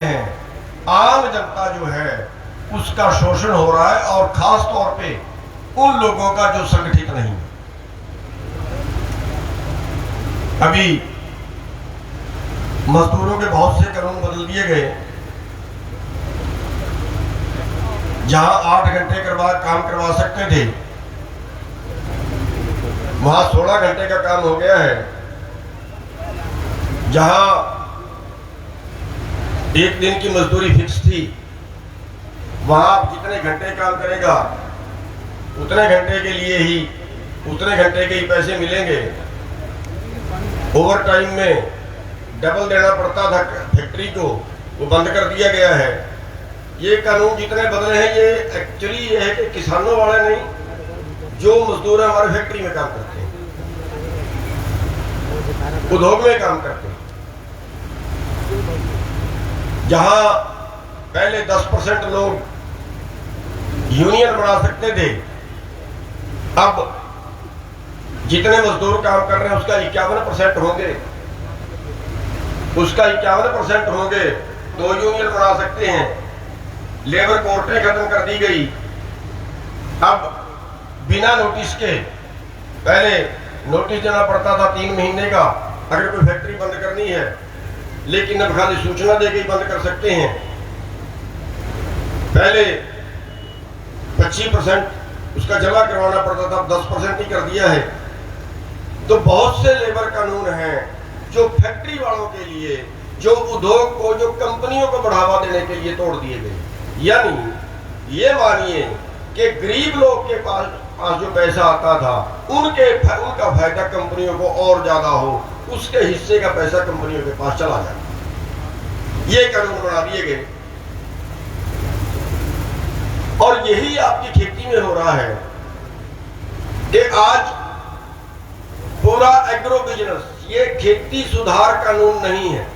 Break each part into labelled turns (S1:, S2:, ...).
S1: आम जनता जो है उसका शोषण हो रहा है, और खास तौर पे उन लोगों का जो संगठित नहीं। अभी मजदूरों के बहुत से कानून बदल दिए गए। जहां 8 घंटे काम करवा सकते थे, वहां 16 घंटे का काम हो गया है। जहां एक दिन की मजदूरी फिक्स थी, वहां आप जितने घंटे काम करेगा उतने घंटे के लिए ही उतने घंटे के ही पैसे मिलेंगे। ओवर टाइम में डबल देना पड़ता था फैक्ट्री को, वो बंद कर दिया गया है। ये कानून जितने बदले हैं, ये एक्चुअली ये है कि किसानों वाले नहीं, जो मजदूर हमारे फैक्ट्री में काम करते हैं, उद्योग में काम करते हैं। जहां पहले 10% लोग यूनियन बना सकते थे, अब जितने मजदूर काम कर रहे हैं उसका 51% होंगे, उसका 51% होंगे तो यूनियन बना सकते हैं। लेबर कोर्टें खत्म कर दी गई। अब बिना नोटिस के, पहले नोटिस देना पड़ता था 3 महीने का अगर कोई फैक्ट्री बंद करनी है, लेकिन अब खाली सूचना देके बंद कर सकते हैं। पहले 25% उसका जमा करवाना पड़ता था, अब 10% ही कर दिया है। तो बहुत से लेबर कानून हैं जो फैक्ट्री वालों के लिए, जो उद्योग को, जो कंपनियों को बढ़ावा देने के लिए तोड़ दिए गए। यानी ये मानिए कि गरीब लोग के पास जो पैसा आता था, उनका फायदा कंपनियों को और ज्यादा हो, उसके हिस्से का पैसा कंपनियों के पास चला जाए। ये कानून बना दिए गए। और यही आपकी खेती में हो रहा है कि आज पूरा एग्रो बिजनेस, ये खेती सुधार कानून नहीं है।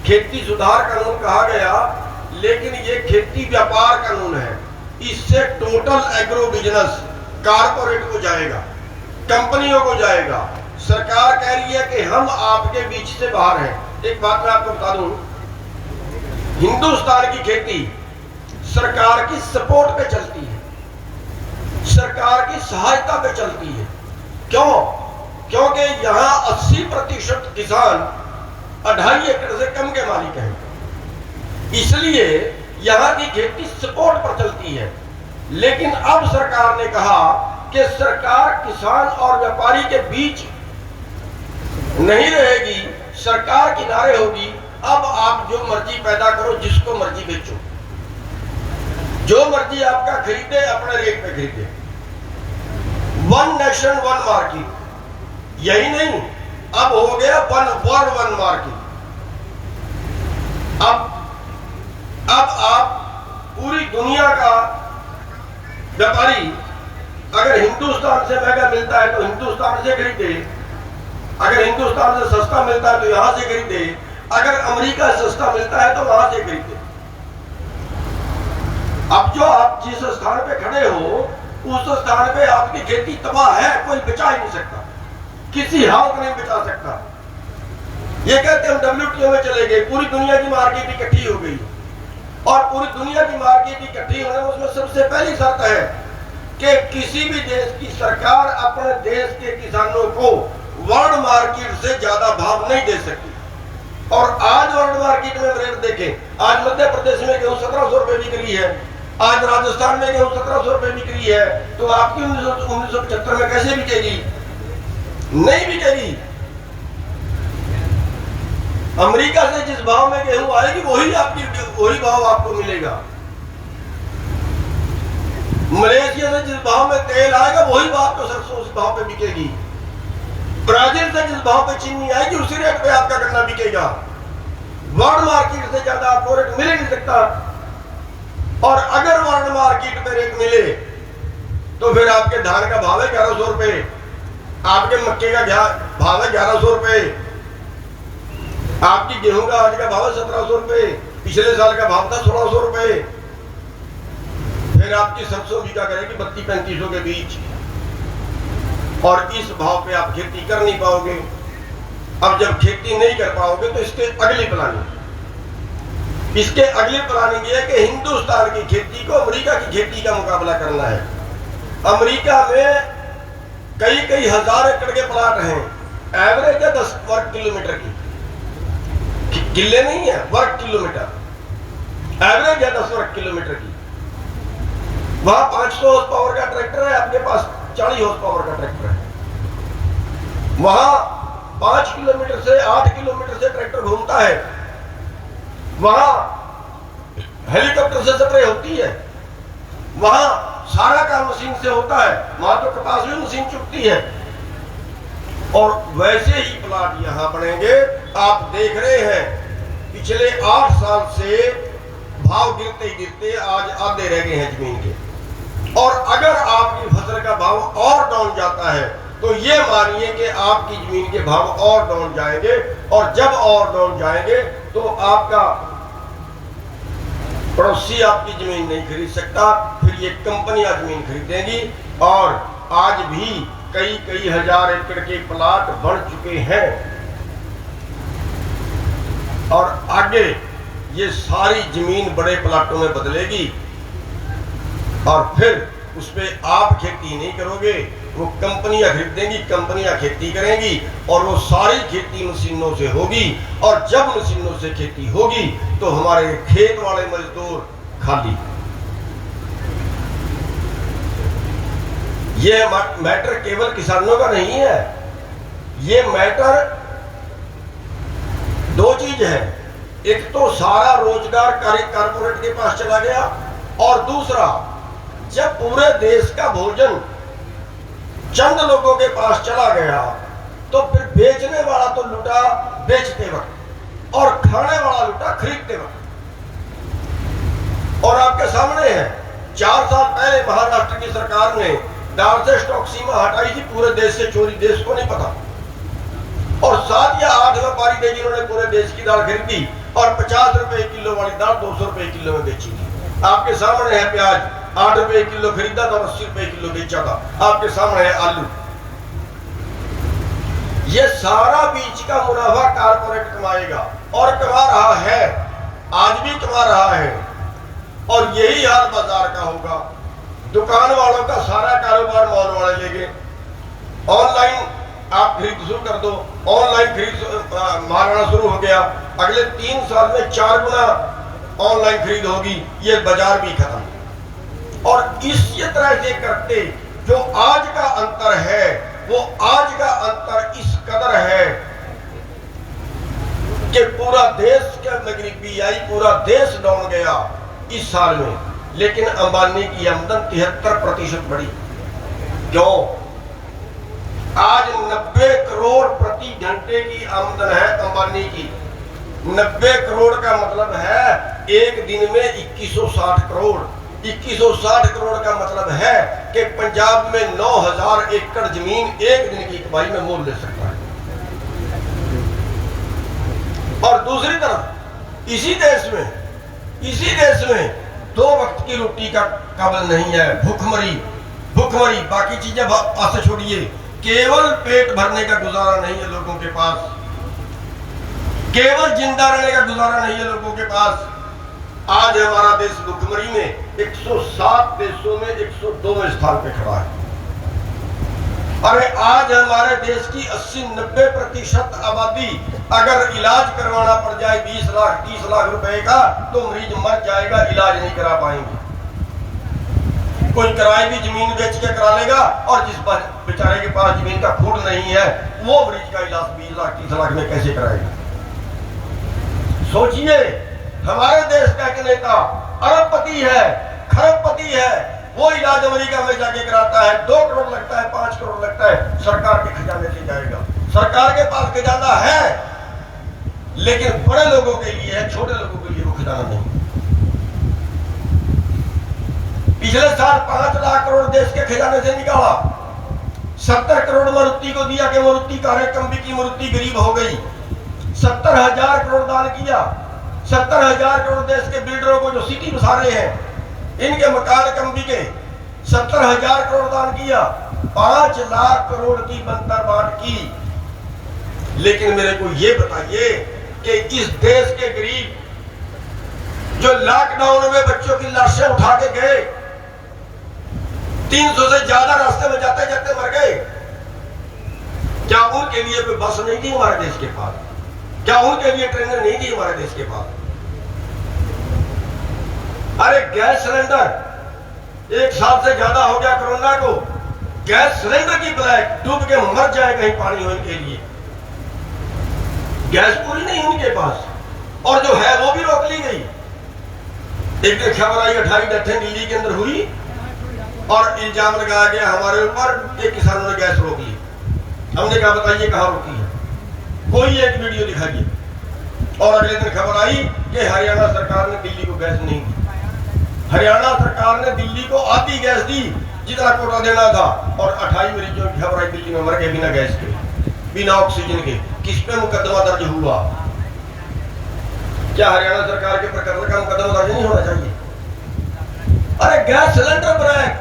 S1: खेती सुधार कानून कहा गया, लेकिन ये खेती व्यापार कानून है। इससे टोटल एग्रो बिजनेस कारपोरेट को जाएगा, कंपनियों को जाएगा। सरकार कह रही है कि हम आपके बीच से बाहर हैं। एक बात मैं आपको बता दूं, हिंदुस्तान की खेती सरकार की सपोर्ट पे चलती है, सरकार की सहायता पे चलती है। क्यों? क्योंकि यहां 80% किसान 2.5 एकड़ से कम के मालिक हैं, इसलिए यहां की खेती सपोर्ट पर चलती है। लेकिन अब सरकार ने कहा कि सरकार किसान और व्यापारी के बीच नहीं रहेगी, सरकार किनारे होगी। अब आप जो मर्जी पैदा करो, जिसको मर्जी बेचो, जो मर्जी आपका खरीदे, अपने रेट पे खरीदे। 1 नेशन 1 मार्केट। यही नहीं, अब हो गया 1 वर्ल्ड 1 मार्केट। अब आप पूरी दुनिया का व्यापारी अगर हिंदुस्तान से महंगा मिलता है तो हिंदुस्तान से खरीदे, अगर हिंदुस्तान से सस्ता मिलता है तो यहां से खरीदे, अगर अमेरिका से सस्ता मिलता है तो वहां से खरीदे। अब जो आप जिस स्थान पे खड़े हो, उस स्थान पे आपकी खेती तबाह है, कोई बचा ही नहीं सकता, किसी हाल को नहीं बचा सकता। ये कहते हैं हम WTO में चले गए, पूरी दुनिया की मार्केट इकट्ठी हो गई, और पूरी दुनिया की मार्केट इकट्ठी होने में उसमें सबसे पहली शर्त है कि किसी भी देश की सरकार अपने देश के किसानों को वर्ल्ड मार्केट से ज्यादा भाव नहीं दे सकती। और आज वर्ल्ड मार्केट में रेट देखें, आज मध्य प्रदेश में गेहूं 1700 रुपए बिक रही है, आज राजस्थान में गेहूं 1700 रुपए बिक रही है, तो आपकी 1975 में कैसे बिकेगी? नहीं बिकेगी। अमेरिका से जिस भाव में गेहूं आएगी वही भाव आपको मिलेगा। मलेशिया से जिस भाव में तेल आएगा वही भाव तो सरसों उस भाव पे बिकेगी। ब्राजील से जिस भाव पे चीनी आएगी उसी रेट पे आपका गन्ना बिकेगा। वर्ल्ड मार्केट से ज्यादा आपको रेट मिल नहीं सकता। और अगर वर्ल्ड मार्केट पे रेट मिले तो फिर आपके धान का भाव है 1100 रुपए, आपके मक्के का भाव है 1100 रुपए, आपकी गेहूं का आज का भाव है 1700 रुपए, पिछले साल का भाव था 1600 रुपए। फिर आपकी सरसों बिका करेगी 32-3500 के बीच, और इस भाव पे आप खेती कर नहीं पाओगे। अब जब खेती नहीं कर पाओगे तो इसके अगली प्लानिंग इसके अगली प्लानिंग ये है कि हिंदुस्तान की खेती को अमेरिका की खेती का मुकाबला करना है। अमेरिका में कई कई हजार एकड़ के प्लाट हैं, एवरेज है 10 वर्ग किलोमीटर की, किले नहीं है, वर्ग किलोमीटर, एवरेज है 10 वर्ग किलोमीटर की। वहां 500 हॉर्स पावर का ट्रैक्टर है, आपके पास 40 हॉर्स पावर का ट्रैक्टर है। वहां 5 किलोमीटर से 8 किलोमीटर से ट्रैक्टर घूमता है। वहां हेलीकॉप्टर से स्प्रे होती है, वहां सारा काम मशीन से होता है, वहां तो कपास भी मशीन चुकती है। और वैसे ही प्लाट यहां बनेंगे। आप देख रहे हैं पिछले 8 साल से भाव गिरते ही गिरते आज आधे रह गए हैं जमीन के। और अगर आपकी फसल का भाव और डाउन जाता है तो ये मानिए कि आपकी जमीन के भाव और डाउन जाएंगे, और जब और डाउन जाएंगे तो आपका पड़ोसी आपकी जमीन नहीं खरीद सकता, फिर ये कंपनियां जमीन खरीदेंगी। और आज भी कई कई हजार एकड़ के प्लाट बन चुके हैं, और आगे ये सारी जमीन बड़े प्लाटों में बदलेगी, और फिर उस पर आप खेती नहीं करोगे, वो कंपनियां खरीदेंगी, कंपनियां खेती करेंगी, और वो सारी खेती मशीनों से होगी। और जब मशीनों से खेती होगी तो हमारे खेत वाले मजदूर खाली। ये मैटर केवल किसानों का नहीं है, ये मैटर दो चीज है। एक तो सारा रोजगार कारपोरेट के पास चला गया, और दूसरा जब पूरे देश का भोजन चंद लोगों के पास चला गया तो फिर बेचने वाला तो लुटा बेचते वक्त, और खाने वाला लुटा खरीदते वक्त। और आपके सामने है 4 साल पहले महाराष्ट्र की सरकार ने दाल से स्टॉक सीमा हटाई थी, पूरे देश से चोरी, देश को नहीं पता। और 7 या 8 व्यापारी थे जिन्होंने पूरे देश की दाल खरीदी, और 50 रुपए किलो वाली दाल 200 रुपए किलो में बेची थी। आपके सामने है प्याज, 8 रुपए किलो खरीदा था, 80 रुपए किलो बेचा था। आपके सामने है आलू। ये सारा बीच का मुनाफा कारपोरेट कमाएगा, और कमा रहा है, आज भी कमा रहा है। और यही हाल बाजार का होगा। दुकान वालों का सारा कारोबार मॉल वाले ले गए। ऑनलाइन आप खरीद शुरू कर दो, ऑनलाइन खरीद मारना शुरू हो गया। अगले 3 साल में 4 गुना ऑनलाइन खरीद होगी, ये बाजार भी खत्म। और इसी तरह से करते जो आज का अंतर है, वो आज का अंतर इस कदर है कि पूरा देश का गरीबी आई, पूरा देश डाउन गया इस साल में। लेकिन अंबानी की आमदन 73% बढ़ी। क्यों? आज 90 करोड़ प्रति घंटे की आमदन है अंबानी की। 90 करोड़ का मतलब है एक दिन में 2160 करोड़। 2160 करोड़ का मतलब है कि पंजाब में 9000 एकड़ जमीन एक दिन की कमाई में मोल ले सकता है। और दूसरी तरफ इसी देश में 2 वक्त की रोटी का काबिल नहीं है, भूखमरी। बाकी चीजें पास छोड़िए, केवल पेट भरने का गुजारा नहीं है लोगों के पास, केवल जिंदा रहने का गुजारा नहीं है लोगों के पास। आज हमारा देश भूखमरी में 107 देशों में 102वें स्थान पे खड़ा है। अरे आज हमारे देश की 80-90% आबादी अगर इलाज करवाना पड़ जाए 20 लाख 30 लाख रुपए का, तो मरीज मर जाएगा, इलाज नहीं करा पाएंगे। कोई किराए भी जमीन बेच के करा लेगा, और जिस बेचारे के पास जमीन का फूट नहीं है, वो मरीज का इलाज 20 लाख 30 लाख में कैसे कराएगा? सोचिए, हमारे देश का एक नेता अरबपति है, खरबपति है, वो इलाज अमेरिका में जाके कराता है, 2 करोड़ लगता है, 5 करोड़ लगता है, सरकार के खजाने से जाएगा। सरकार के पास खजाना है, लेकिन बड़े लोगों के लिए है, छोटे लोगों के लिए वो खजाना नहीं। पिछले साल 5 लाख करोड़ देश के खजाने से निकाला, 70 करोड़ मारुति को दिया कि मारुति कारें कम बिकी, मारुति गरीब हो गई। 70,000 करोड़ दान किया, 70,000 करोड़ देश के बिल्डरों को जो सिटी बसा रहे हैं, इनके मकान कम बिके, 70,000 करोड़ दान किया, 5 लाख करोड़ की बंतर बांट की। लेकिन मेरे को ये बताइए कि इस देश के गरीब जो लॉकडाउन में बच्चों की लाशें उठा के गए, 300 से ज्यादा रास्ते में जाते जाते मर गए, क्या उनके लिए कोई बस नहीं थी हमारे देश के पास? क्या उनके लिए ट्रेनें नहीं थी हमारे देश के पास? अरे गैस सिलेंडर 1 साल से ज्यादा हो गया कोरोना को, गैस सिलेंडर की ब्लैक डूब के मर जाए कहीं पानी होने के लिए, गैस पूरी नहीं उनके पास, और जो है वो भी रोक ली गई। एक दिन खबर आई 28 डेथें दिल्ली के अंदर हुई और इल्जाम लगाया गया हमारे ऊपर कि किसानों ने गैस रोक ली। हमने कहा बताइए कहां रोकी है, कोई एक वीडियो दिखाइए। और अगले दिन खबर आई कि हरियाणा सरकार ने दिल्ली को गैस नहीं दी। हरियाणा सरकार ने दिल्ली को आधी गैस दी जितना कोटा देना था, और 28 मरीजों की खबर आई दिल्ली में मर गए बिना गैस के, बिना ऑक्सीजन के। किस पे मुकदमा दर्ज हुआ? क्या हरियाणा सरकार के प्रकरण का मुकदमा दर्ज नहीं होना चाहिए? अरे गैस सिलेंडर ब्लैक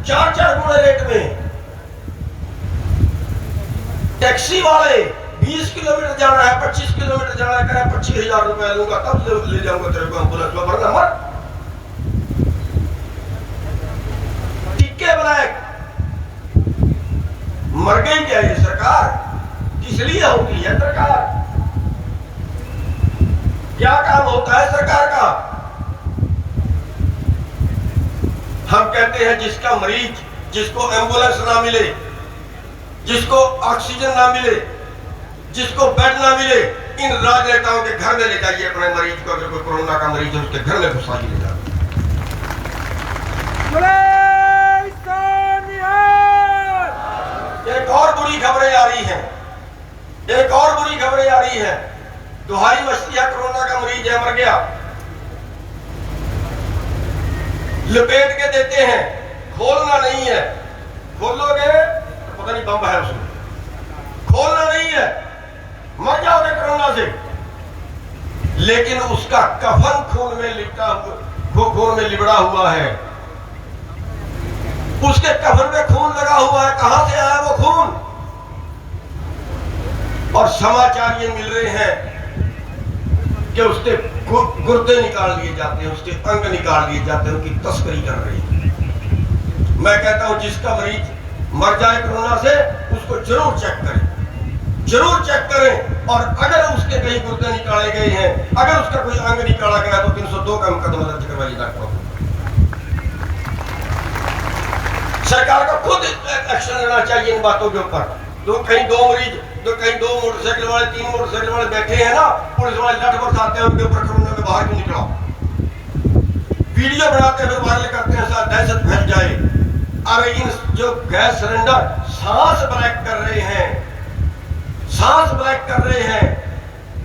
S1: 4-4 गुना रेट में। टैक्सी वाले 20 किलोमीटर जाना है, 25 किलोमीटर जाना है, कह 25,000 रुपए लूंगा तब ले जाऊंगा तेरे को एम्बुलेंस में, वरना मत। टिक्के ब्लैक। मर गई क्या ये सरकार? किस लिए होती है सरकार? क्या काम होता है सरकार का? हम कहते हैं जिसका मरीज, जिसको एम्बुलेंस ना मिले, जिसको ऑक्सीजन ना मिले, जिसको बेड ना मिले, इन राजनेताओं के घर में ले जाइए अपने मरीज को। अगर कोई कोरोना का मरीज है उसके घर में घुसाइए ले जाइए। एक और बुरी खबरें आ रही हैं, एक और बुरी खबरें आ रही हैं। दुहाई मस्ती है, कोरोना का मरीज है, मर गया, लपेट के देते हैं, खोलना नहीं है। खोलोगे तो पता नहीं बम है उसमें, खोलना नहीं है, मर जाओगे कोरोना से। लेकिन उसका कफन खून में लिपटा, खून में लिबड़ा हुआ है, उसके कफन में खून लगा हुआ है। कहां से आया वो खून? और समाचार ये मिल रहे हैं कि उसके गुर्दे निकाल लिए जाते हैं, उसके अंग निकाल लिए जाते हैं, उनकी तस्करी कर रही है। मैं कहता हूं जिसका मरीज मर जाए कोरोना से उसको जरूर चेक करें, जरूर चेक करें। और अगर उसके कहीं गुर्दे निकाले गए हैं, अगर उसका कोई अंग निकाला गया तो 302 का मुकदमा दर्ज करवाइए डॉक्टर। सरकार को खुद एक्शन लेना चाहिए इन बातों के ऊपर। तो कहीं दो मोटरसाइकिल वाले, 3 मोटरसाइकिल वाले बैठे हैं ना, पुलिस वाले लठ बरसाते हैं उनके ऊपर, कोरोना में बाहर क्यों निकला, वीडियो बनाते हैं, वायरल करते हैं, साथ दहशत फैल जाए। अरे इन जो गैस सिलेंडर सांस ब्लैक कर रहे हैं, सांस ब्लैक कर रहे हैं,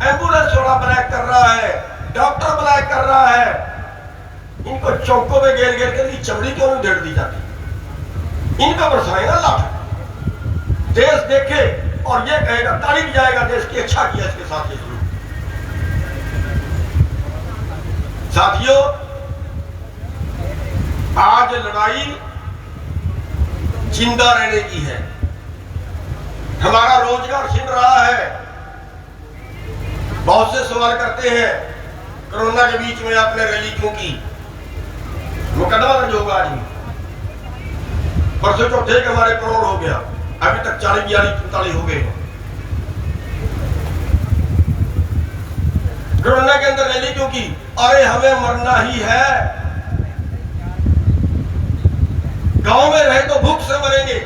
S1: एम्बुलेंस वाला ब्लैक कर रहा है, डॉक्टर ब्लैक कर रहा है, इनको चौकों में घेर घेर कर चमड़ी क्यों नहीं उधेड़ दी जाती? इनका बरसाए ना लाभ, देश देखे और ये कहेगा, तारीफ जाएगा देश की, अच्छा किया इसके साथ ये शुरू। साथियों, आज लड़ाई जिंदा रहने की है, हमारा रोजगार छिन रहा है। बहुत से सवाल करते हैं कोरोना के बीच में आपने रैली क्यों की? मुकदमा दर्ज होगा आज भी, परसों चौथे का हमारे करोड़ हो गया, अभी तक 40, 42, 45 हो गए। कोरोना के अंदर रैली क्यों की? अरे हमें मरना ही है, गांव में रहे तो भूख से मरेंगे,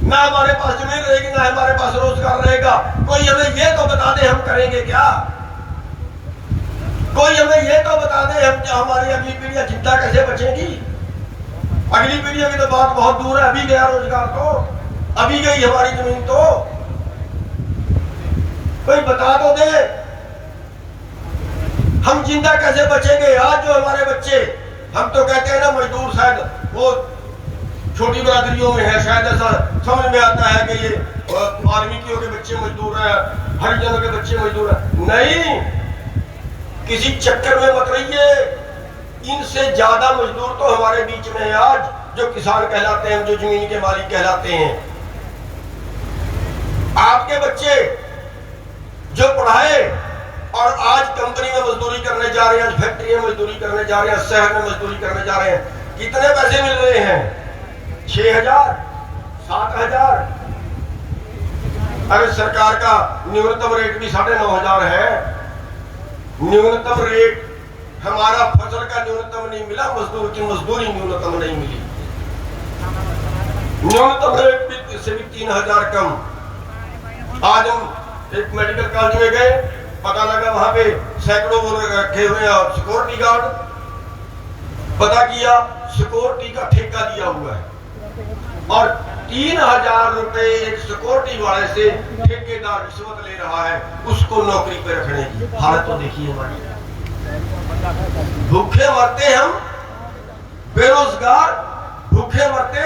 S1: ना हमारे पास जमीन रहेगी, ना हमारे पास रोजगार रहेगा। कोई हमें ये तो बता दे हम करेंगे क्या? कोई हमें ये तो बता दे हम हमारी अगली पीढ़ियां जिंदा कैसे बचेगी? अगली पीढ़ियों की तो बात बहुत दूर है, अभी गया रोजगार तो, अभी गई हमारी जमीन तो, कोई बता तो दे हम जिंदा कैसे बचेंगे। आज जो हमारे बच्चे, हम तो कहते हैं ना मजदूर, शायद वो छोटी बरादरियों में है, शायद ऐसा समझ में आता है कि ये वाल्मीकियों के बच्चे मजदूर है, हरिजनों के बच्चे मजदूर है। नहीं, किसी चक्कर में मत रहिए, इनसे ज्यादा मजदूर तो हमारे बीच में है आज, जो किसान कहलाते हैं, जो जमीन के मालिक कहलाते हैं। आपके बच्चे जो पढ़ाए और आज कंपनी में मजदूरी करने जा रहे हैं, आज फैक्ट्री में मजदूरी करने जा रहे हैं, शहर में मजदूरी करने जा रहे हैं, कितने पैसे मिल रहे हैं? 6,000, 7,000। अरे सरकार का न्यूनतम रेट भी 9,500 है। न्यूनतम रेट हमारा फसल का न्यूनतम नहीं मिला, मजदूर की मजदूरी न्यूनतम नहीं मिली। न्यूनतम रेट भी से भी 3,000 कम। आज हम एक मेडिकल कॉलेज में गए, पता लगा वहां पे सैकड़ों रखे हुए हैं सिक्योरिटी गार्ड। पता किया सिक्योरिटी का ठेका दिया हुआ है और 3,000 रुपए एक सिक्योरिटी वाले से ठेकेदार रिश्वत ले रहा है उसको नौकरी पे रखने की। हालत तो देखिए हमारी, भूखे मरते हम, बेरोजगार भूखे मरते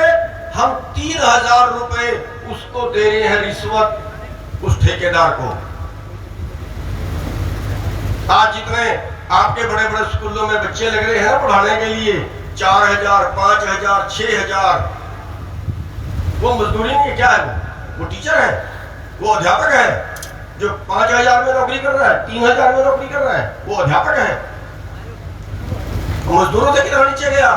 S1: हम, 3,000 रुपए उसको दे रहे हैं रिश्वत उस ठेकेदार को। आज जितने आपके बड़े बड़े स्कूलों में बच्चे लग रहे हैं पढ़ाने के लिए 4,000, 5,000, 6,000, वो मजदूरी नहीं, क्या है? वो टीचर है, वो अध्यापक है जो 5,000 में नौकरी कर रहा है, 3,000 में नौकरी कर रहा है, वो अध्यापक है। मजदूरों से कितना नीचे गया?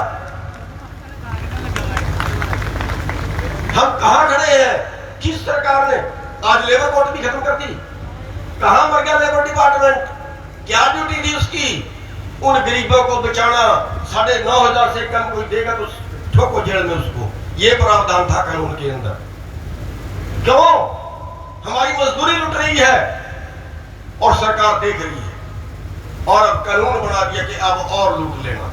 S1: हम कहां खड़े हैं? किस सरकार ने आज लेबर कोर्ट भी खत्म कर दी? कहां मर गया लेबर डिपार्टमेंट? क्या ड्यूटी थी उसकी? उन गरीबों को बचाना। 9,500 से कम कोई देगा तो ठोको जेल में उसको, ये प्रावधान था कानून के अंदर। क्यों? हमारी मजदूरी लुट रही है और सरकार देख रही है और अब कानून बना दिया कि अब और लूट लेना।